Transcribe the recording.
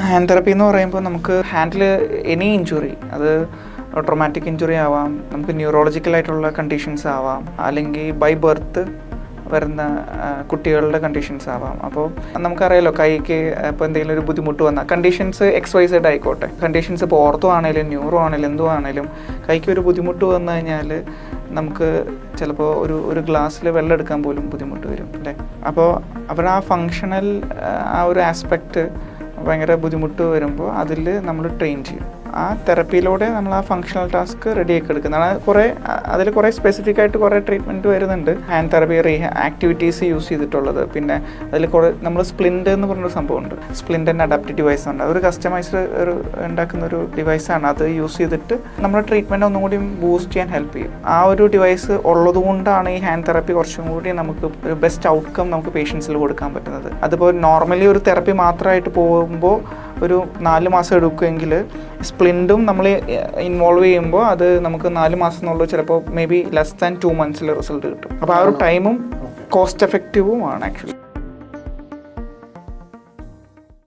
Hand therapy എന്ന് പറയുമ്പോൾ നമുക്ക് ഹാൻഡിൽ എനി ഇഞ്ചുറി, അത് ട്രോമാറ്റിക് ഇഞ്ചുറി ആവാം, നമുക്ക് ന്യൂറോളജിക്കലായിട്ടുള്ള കണ്ടീഷൻസ് ആവാം, അല്ലെങ്കിൽ ബൈ ബർത്ത് വരുന്ന കുട്ടികളുടെ കണ്ടീഷൻസ് ആവാം. അപ്പോൾ നമുക്കറിയാലോ കൈക്ക് ഇപ്പോൾ എന്തെങ്കിലും ഒരു ബുദ്ധിമുട്ട് വന്നാൽ കണ്ടീഷൻസ് XYZ ആയിക്കോട്ടെ, കണ്ടീഷൻസ് ഇപ്പോൾ ഓർത്തോ ആണെങ്കിലും ന്യൂറോ ആണെങ്കിലും എന്തോ ആണെങ്കിലും കൈക്ക് ഒരു ബുദ്ധിമുട്ട് വന്നു കഴിഞ്ഞാൽ നമുക്ക് ചിലപ്പോൾ ഒരു ഗ്ലാസ്സിൽ വെള്ളം എടുക്കാൻ പോലും ബുദ്ധിമുട്ട് വരും അല്ലേ. അപ്പോൾ ആ ഫങ്ഷണൽ ആ ഒരു ആസ്പെക്റ്റ് ഭയങ്കര ബുദ്ധിമുട്ട് വരുമ്പോൾ അതിൽ നമ്മൾ ട്രെയിൻ ചെയ്യും. ആ തെറപ്പിയിലൂടെ നമ്മൾ ആ ഫങ്ഷണൽ ടാസ്ക് റെഡിയാക്കി എടുക്കുന്നതാണ്. അതിൽ കുറേ സ്പെസിഫിക് ആയിട്ട് കുറേ ട്രീറ്റ്മെൻറ്റ് വരുന്നുണ്ട്. ഹാൻഡ് തെറപ്പി ആക്ടിവിറ്റീസ് യൂസ് ചെയ്തിട്ടുള്ളത്. പിന്നെ അതിൽ കുറേ നമ്മൾ സ്പ്ലിൻറ്റ് എന്ന് പറഞ്ഞൊരു സംഭവമുണ്ട്. സ്പ്ലിൻറ്റ് ആൻഡ് അഡാപ്റ്റീവ് ഡിവൈസ് ഉണ്ട്. അതൊരു കസ്റ്റമൈസ്ഡ് ഉണ്ടാക്കുന്ന ഒരു ഡിവൈസാണ്. അത് യൂസ് ചെയ്തിട്ട് നമ്മുടെ ട്രീറ്റ്മെൻറ്റ് ഒന്നും കൂടി ബൂസ്റ്റ് ചെയ്യാൻ ഹെൽപ്പ് ചെയ്യും. ആ ഒരു ഡിവൈസ് ഉള്ളതുകൊണ്ടാണ് ഈ ഹാൻഡ് തെറപ്പി കുറച്ചും കൂടി നമുക്ക് ഒരു ബെസ്റ്റ് ഔട്ട്കം നമുക്ക് പേഷ്യൻസിൽ കൊടുക്കാൻ പറ്റുന്നത്. അതിപ്പോൾ നോർമലി ഒരു തെറപ്പി മാത്രമായിട്ട് പോകുമ്പോൾ ഒരു 4 മാസം എടുക്കുമെങ്കിൽ സ്പ്ലിൻറ്റും നമ്മൾ ഇൻവോൾവ് ചെയ്യുമ്പോൾ അത് നമുക്ക് 4 മാസം എന്നുള്ളത് ചിലപ്പോൾ may be less than 2 months result കിട്ടും. അപ്പോൾ ആ ഒരു ടൈമും കോസ്റ്റ് എഫക്റ്റീവും ആണ് ആക്ച്വലി.